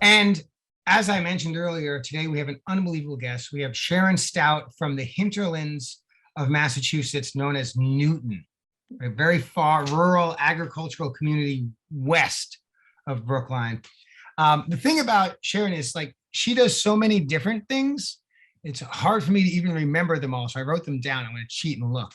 And as I mentioned earlier, today we have an unbelievable guest. We have Sharon Stout from the hinterlands of Massachusetts, known as Newton, a very far rural agricultural community west of Brookline. The thing about Sharon is like she does so many different things. It's hard for me to even remember them all. So I wrote them down. I'm going to cheat and look.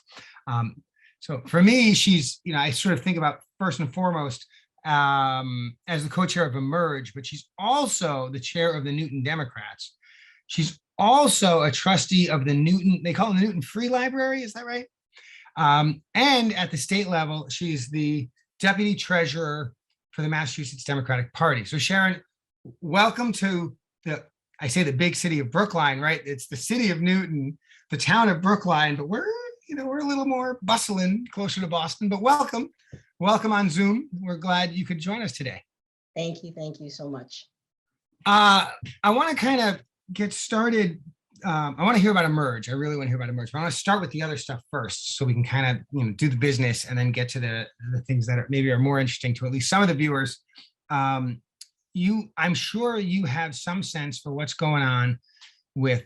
So for me, she's, I sort of think about first and foremost as the co-chair of Emerge, but she's also the chair of the Newton Democrats. She's also a trustee of the Newton, they call it the Newton Free Library, is that right? And at the state level, she's the deputy treasurer for the Massachusetts Democratic Party. So Sharon, welcome to I say the big city of Brookline, right? It's the city of Newton, the town of Brookline, but we're a little more bustling, closer to Boston, but welcome on Zoom. We're glad you could join us today. Thank you so much. I want to kind of get started. I want to hear about Emerge. I really want to hear about Emerge. But I want to start with the other stuff first, so we can kind of do the business and then get to the things that maybe are more interesting to at least some of the viewers. I'm sure you have some sense for what's going on with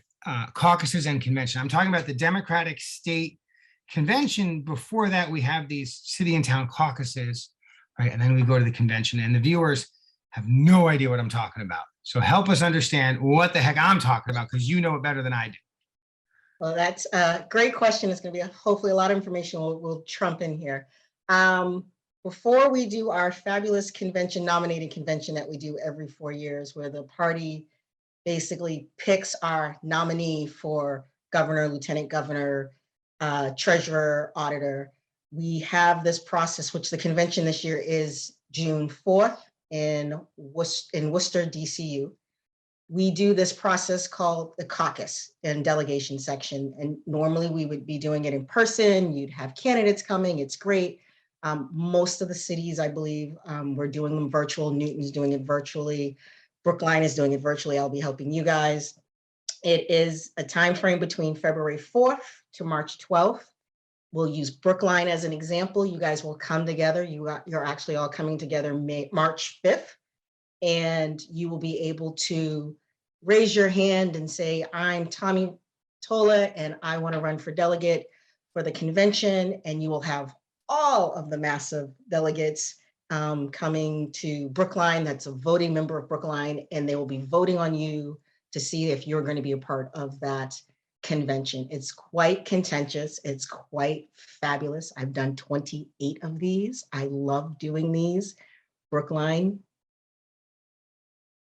caucuses and convention. I'm talking about the Democratic state convention. Before that, we have these city and town caucuses, right? And then we go to the convention, and the viewers have no idea what I'm talking about. So help us understand what the heck I'm talking about, because you know it better than I do. Well, that's a great question. It's going to be hopefully a lot of information we'll trump in here. Before we do our fabulous convention, nominating convention that we do every 4 years, where the party basically picks our nominee for governor, lieutenant governor, treasurer, auditor, we have this process, which the convention this year is June 4th in Worcester, DCU. We do this process called the caucus and delegation section. And normally we would be doing it in person. You'd have candidates coming. It's great. Most of the cities, I believe, we're doing them virtual. Newton's doing it virtually. Brookline is doing it virtually. I'll be helping you guys. It is a time frame between February 4th to March 12th. We'll use Brookline as an example. You guys will come together. You're actually all coming together March 5th, and you will be able to raise your hand and say, I'm Tommy Tola, and I want to run for delegate for the convention, and you will have all of the massive delegates coming to Brookline. That's a voting member of Brookline, and they will be voting on you to see if you're going to be a part of that convention. It's quite contentious. It's quite fabulous. I've done 28 of these. I love doing these. Brookline,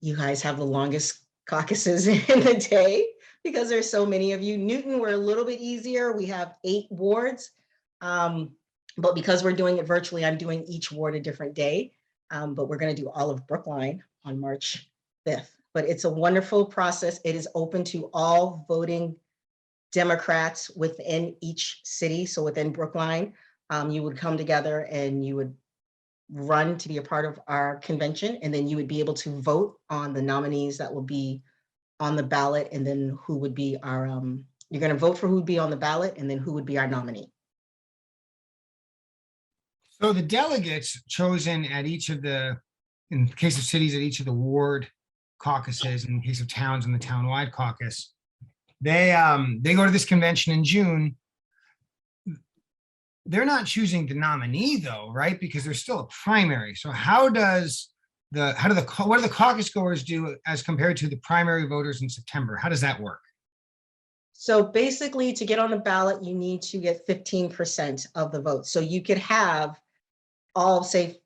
you guys have the longest caucuses in the day because there's so many of you. Newton, we're a little bit easier. We have 8 wards. But because we're doing it virtually, I'm doing each ward a different day. But we're going to do all of Brookline on March 5th. But it's a wonderful process. It is open to all voting Democrats within each city. So within Brookline, you would come together and you would run to be a part of our convention. And then you would be able to vote on the nominees that will be on the ballot. And then who would be our, you're going to vote for who would be on the ballot and then who would be our nominee. So the delegates chosen at each of the, in the case of cities, at each of the ward caucuses, in the case of towns in the town-wide caucus, they go to this convention in June. They're not choosing the nominee though, right? Because there's still a primary. So what do the caucus goers do as compared to the primary voters in September? How does that work? So basically, to get on the ballot, you need to get 15% of the vote. So you could have all, say,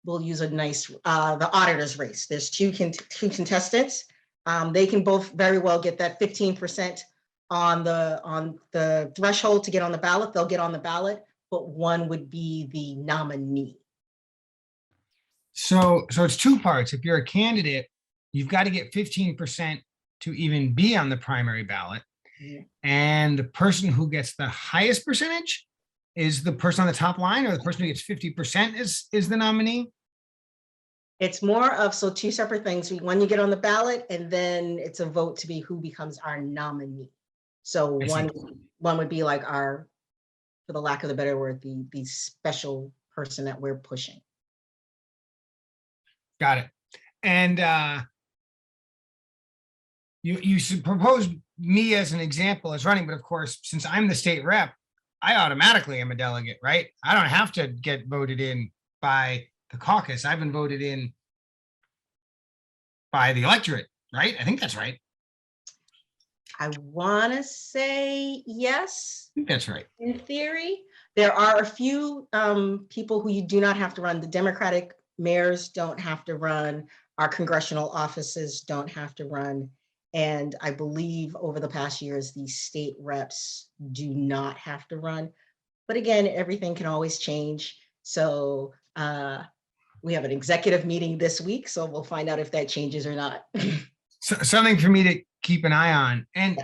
we'll use a nice, the auditor's race. There's two contestants. They can both very well get that 15% on the threshold to get on the ballot. They'll get on the ballot, but one would be the nominee. So it's 2 parts. If you're a candidate, you've got to get 15% to even be on the primary ballot. Yeah. And the person who gets the highest percentage is the person on the top line, or the person who gets 50% is the nominee? It's more of, so 2 separate things. One, you get on the ballot, and then it's a vote to be who becomes our nominee. So one would be like our, for the lack of the better word, the special person that we're pushing. Got it. And you should propose me as an example as running, but of course, since I'm the state rep, I automatically am a delegate, right? I don't have to get voted in by the caucus. I've been voted in by the electorate, right? I think that's right. I want to say yes. I think that's right. In theory, there are a few people who you do not have to run. The Democratic mayors don't have to run. Our congressional offices don't have to run. And I believe over the past years, the state reps do not have to run. But again, everything can always change. So we have an executive meeting this week, so we'll find out if that changes or not. So, something for me to keep an eye on. And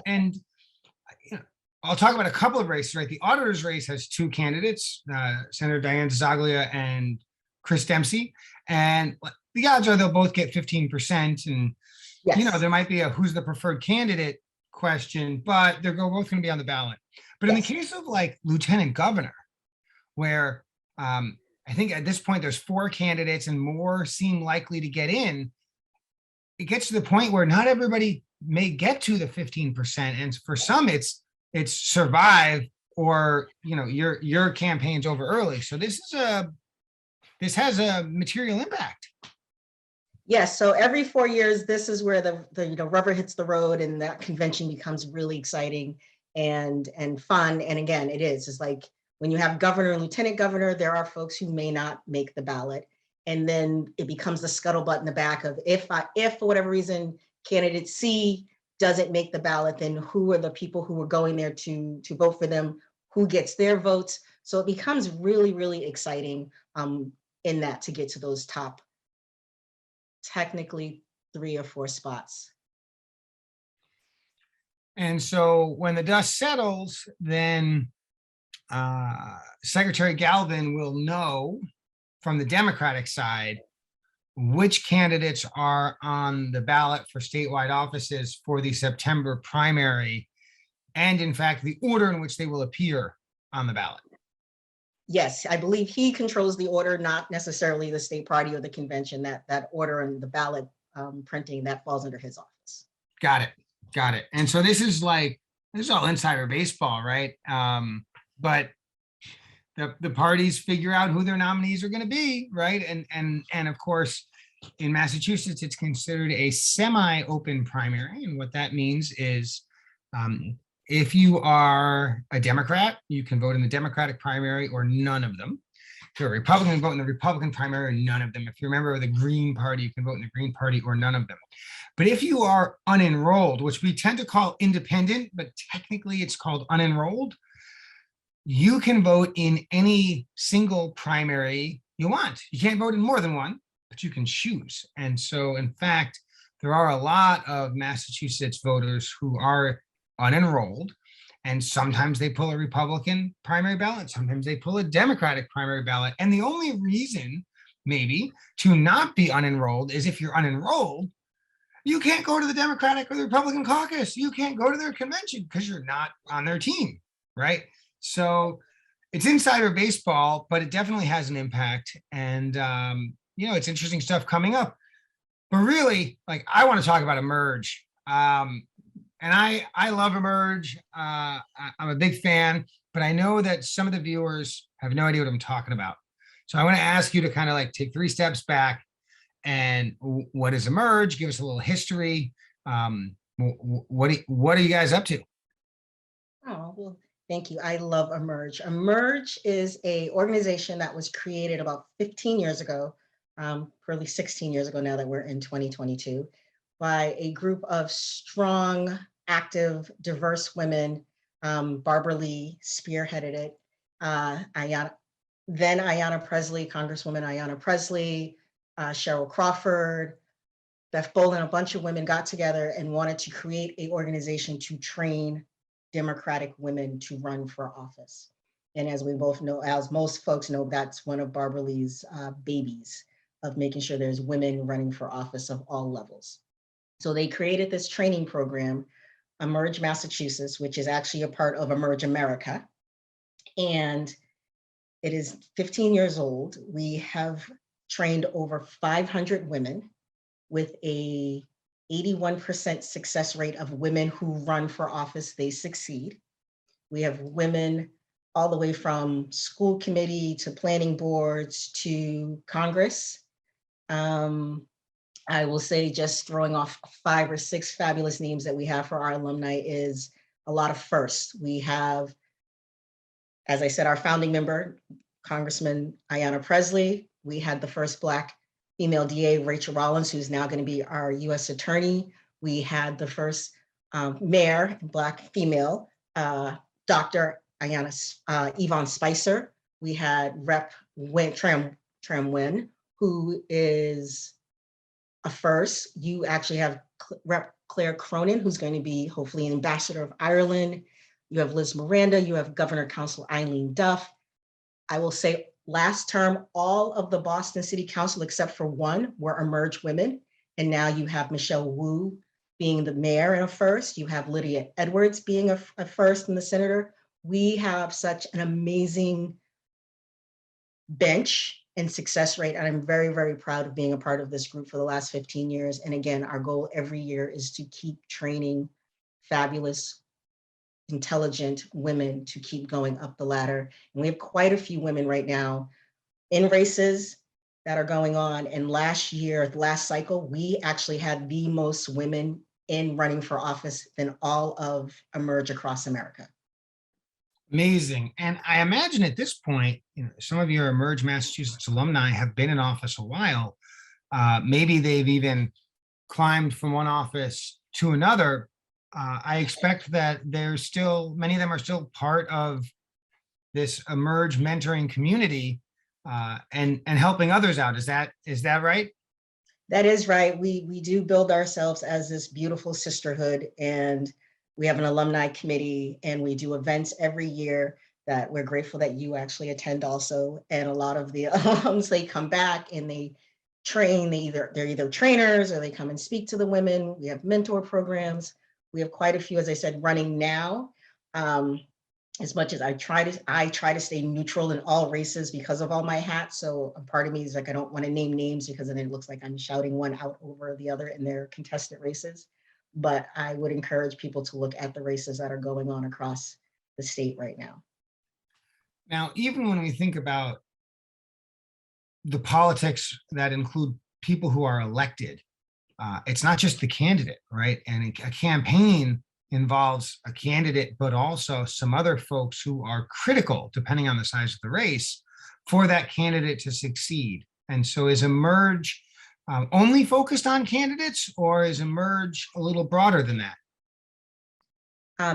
you know, I'll talk about a couple of races, right? The auditor's race has two candidates, Senator Diane Zaglia and Chris Dempsey. And the odds are they'll both get 15%. And, Yes. you know, there might be a who's the preferred candidate question, but they're both going to be on the ballot. But in the case of like lieutenant governor, where I think at this point there's 4 candidates and more seem likely to get in, it gets to the point where not everybody may get to the 15%. And for some, it's survive, or, you know, your campaign's over early. So this has a material impact. Yes, so every 4 years, this is where the rubber hits the road, and that convention becomes really exciting and fun. And again, it's like when you have governor and lieutenant governor, there are folks who may not make the ballot. And then it becomes the scuttlebutt in the back of if for whatever reason candidate C doesn't make the ballot, then who are the people who are going there to vote for them, who gets their votes. So it becomes really, really exciting in that to get to those top, technically 3 or 4 spots. And so when the dust settles, then Secretary Galvin will know from the Democratic side which candidates are on the ballot for statewide offices for the September primary, and in fact, the order in which they will appear on the ballot. Yes, I believe he controls the order, not necessarily the state party or the convention. That order and the ballot printing, that falls under his office. Got it. And so this is all insider baseball, right? But the parties figure out who their nominees are going to be, right? And of course, in Massachusetts, it's considered a semi-open primary. And what that means is if you are a Democrat, you can vote in the Democratic primary or none of them. If you're a Republican, vote in the Republican primary or none of them. If you're a member of the Green Party, you can vote in the Green Party or none of them. But if you are unenrolled, which we tend to call independent, but technically it's called unenrolled, you can vote in any single primary you want. You can't vote in more than one, but you can choose. And so, in fact, there are a lot of Massachusetts voters who are unenrolled, and sometimes they pull a Republican primary ballot, sometimes they pull a Democratic primary ballot. And the only reason maybe to not be unenrolled is if you're unenrolled, you can't go to the Democratic or the Republican caucus. You can't go to their convention because you're not on their team, right? So it's insider baseball, but it definitely has an impact. And, you know, it's interesting stuff coming up. But really, like, I want to talk about Emerge. And I love Emerge. I'm a big fan, but I know that some of the viewers have no idea what I'm talking about. So I want to ask you to kind of like take 3 steps back. And what is Emerge? Give us a little history. What are you guys up to? Oh, well, thank you. I love Emerge. Emerge is an organization that was created about 15 years ago, probably 16 years ago now that we're in 2022, by a group of strong, active, diverse women. Barbara Lee spearheaded it. Ayanna Presley, Congresswoman Ayanna Presley, Cheryl Crawford, Beth Bolden, a bunch of women got together and wanted to create an organization to train Democratic women to run for office. And as we both know, as most folks know, that's one of Barbara Lee's babies, of making sure there's women running for office of all levels. So they created this training program, Emerge Massachusetts, which is actually a part of Emerge America. And it is 15 years old. We have trained over 500 women with a 81% success rate of women who run for office, they succeed. We have women all the way from school committee to planning boards to Congress. I will say, just throwing off 5 or 6 fabulous names that we have for our alumni is a lot of firsts. We have, as I said, our founding member, Congressman Ayanna Presley. We had the first Black female DA, Rachel Rollins, who's now going to be our US Attorney. We had the first mayor, Black female, Dr. Yvonne Spicer. We had Rep. Tram Nguyen, who is a first. You actually have Rep. Claire Cronin, who's going to be hopefully an ambassador of Ireland. You have Liz Miranda, you have Governor Council Eileen Duff. I will say last term, all of the Boston City Council, except for one, were emerged women. And now you have Michelle Wu being the mayor and a first. You have Lydia Edwards being a first and the senator. We have such an amazing bench and success rate. And I'm very, very proud of being a part of this group for the last 15 years. And again, our goal every year is to keep training fabulous, intelligent women to keep going up the ladder. And we have quite a few women right now in races that are going on. And last year, last cycle, we actually had the most women in running for office than all of Emerge across America. Amazing. And I imagine at this point, some of your Emerge Massachusetts alumni have been in office a while. Maybe they've even climbed from one office to another. I expect that there's still, many of them are still part of this Emerge mentoring community and helping others out. Is that right? That is right. We do build ourselves as this beautiful sisterhood, and we have an alumni committee, and we do events every year that we're grateful that you actually attend also. And a lot of the alums, they come back and they train. They're either trainers or they come and speak to the women. We have mentor programs. We have quite a few, as I said, running now. As much as I try to stay neutral in all races because of all my hats. So a part of me is like, I don't want to name names because then it looks like I'm shouting one out over the other in their contested races. But I would encourage people to look at the races that are going on across the state right now. Now, even when we think about the politics that include people who are elected, it's not just the candidate, right? And a campaign involves a candidate, but also some other folks who are critical, depending on the size of the race, for that candidate to succeed. And so is Emerge only focused on candidates, or is Emerge a little broader than that?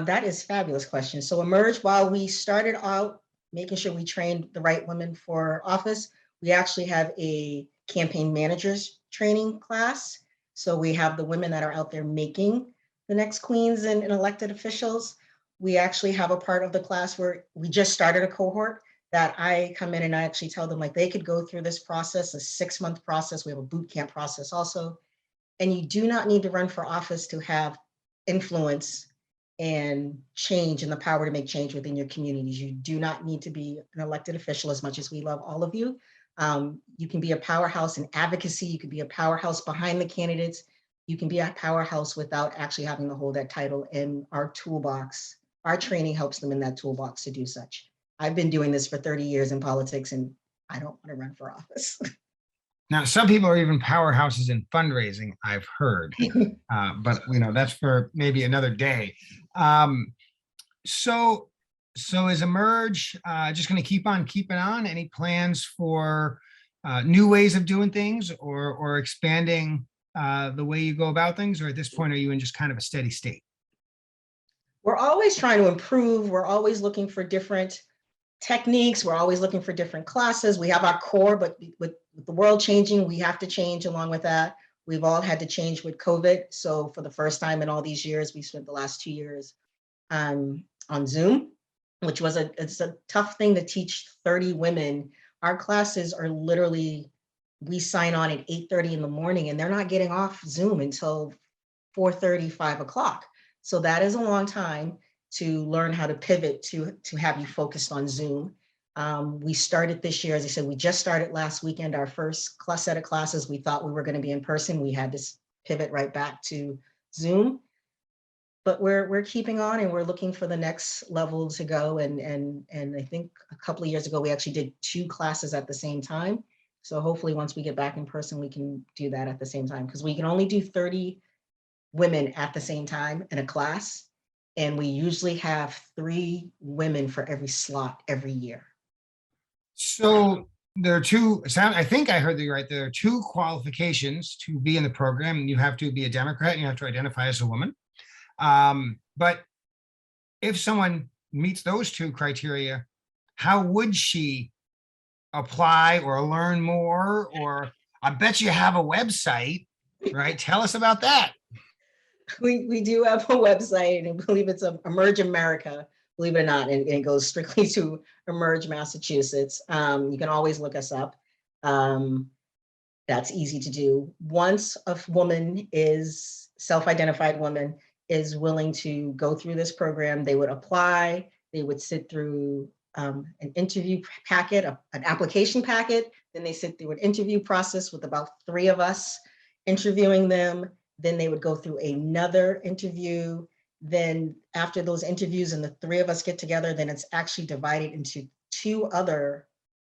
That is a fabulous question. So Emerge, while we started out making sure we trained the right women for office, we actually have a campaign managers training class. So we have the women that are out there making the next queens and elected officials. We actually have a part of the class where we just started a cohort that I come in and I actually tell them like they could go through this process, a 6-month process. We have a boot camp process also. And you do not need to run for office to have influence and change and the power to make change within your communities. You do not need to be an elected official, as much as we love all of you. You can be a powerhouse in advocacy. You could be a powerhouse behind the candidates. You can be a powerhouse without actually having to hold that title. And our toolbox, our training helps them in that toolbox to do such. I've been doing this for 30 years in politics, and I don't want to run for office. Now, some people are even powerhouses in fundraising, I've heard, but that's for maybe another day. So is Emerge just going to keep on keeping on? Any plans for new ways of doing things, or expanding the way you go about things, or at this point, are you in just kind of a steady state? We're always trying to improve. We're always looking for different techniques. We're always looking for different classes. We have our core, but with the world changing, we have to change along with that. We've all had to change with COVID. So for the first time in all these years, we spent the last 2 years on Zoom, which was it's a tough thing to teach 30 women. Our classes are literally, we sign on at 8:30 in the morning and they're not getting off Zoom until 4:30, 5 o'clock. So that is a long time to learn how to pivot to have you focused on Zoom. We started this year, as I said, we just started last weekend, our first set of classes. We thought we were going to be in person. We had this pivot right back to Zoom. But we're keeping on, and we're looking for the next level to go. And I think a couple of years ago, we actually did 2 classes at the same time. So hopefully once we get back in person, we can do that at the same time, because we can only do 30 women at the same time in a class. And we usually have 3 women for every slot every year. So there are two, I think I heard you right. There are 2 qualifications to be in the program. You have to be a Democrat and you have to identify as a woman. But if someone meets those 2 criteria, how would she apply or learn more? Or I bet you have a website, right? Tell us about that. We do have a website, and I believe it's Emerge America, believe it or not, and it goes strictly to Emerge Massachusetts. You can always look us up. That's easy to do. Once a woman is self-identified woman is willing to go through this program, they would apply, they would sit through an interview packet, an application packet, then they sit through an interview process with about 3 of us interviewing them. Then they would go through another interview. Then after those interviews and the 3 of us get together, then it's actually divided into 2 other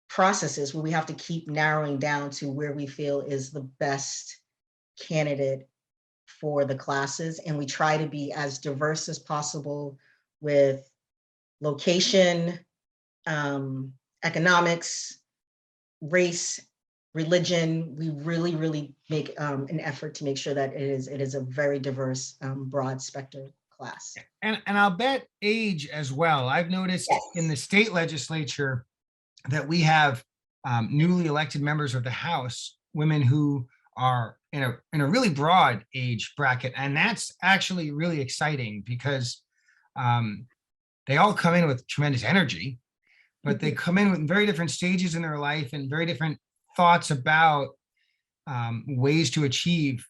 processes where we have to keep narrowing down to where we feel is the best candidate for the classes. And we try to be as diverse as possible with location, economics, race, religion. We really make an effort to make sure that it is a very diverse, broad spectrum class. And I'll bet age as well. I've noticed in the state legislature that we have newly elected members of the House, women who are in a really broad age bracket. And that's actually really exciting because they all come in with tremendous energy, but they come in with very different stages in their life and very different thoughts about ways to achieve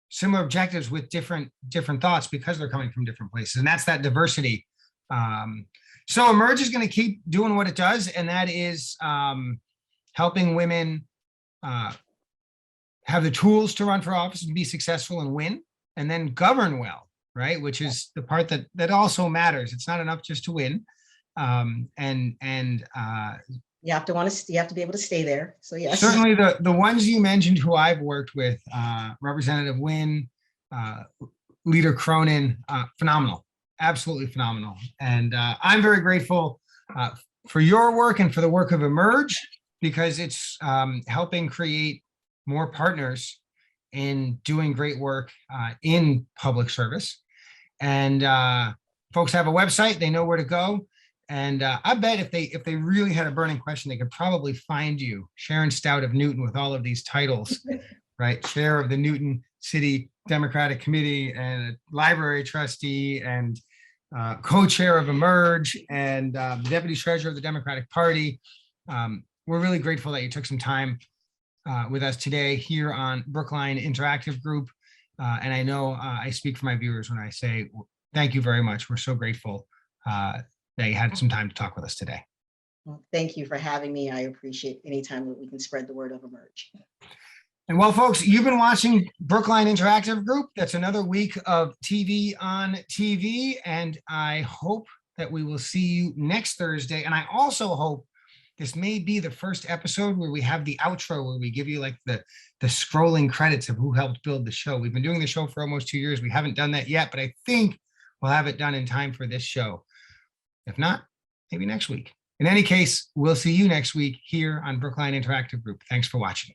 similar objectives with different thoughts because they're coming from different places. And that's that diversity. So Emerge is going to keep doing what it does, and that is helping women have the tools to run for office and be successful and win, and then govern well, right? Which is the part that also matters. It's not enough just to win. You have to be able to stay there. So yes. Certainly the ones you mentioned who I've worked with, Representative Wynn, Leader Cronin, phenomenal, absolutely phenomenal. And I'm very grateful for your work and for the work of Emerge, because it's helping create more partners in doing great work in public service. And folks have a website, they know where to go. And I bet if they really had a burning question, they could probably find you, Sharon Stout of Newton, with all of these titles, right? Chair of the Newton City Democratic Committee and library trustee and co-chair of Emerge and deputy treasurer of the Democratic Party. We're really grateful that you took some time with us today here on Brookline Interactive Group. And I know I speak for my viewers when I say thank you very much. We're so grateful that you had some time to talk with us today. Well, thank you for having me. I appreciate any time that we can spread the word of Emerge. And well, folks, you've been watching Brookline Interactive Group. That's another week of TV on TV. And I hope that we will see you next Thursday. And I also hope this may be the first episode where we have the outro, where we give you like the scrolling credits of who helped build the show. We've been doing the show for almost 2 years. We haven't done that yet, but I think we'll have it done in time for this show. If not, maybe next week. In any case, we'll see you next week here on Brookline Interactive Group. Thanks for watching.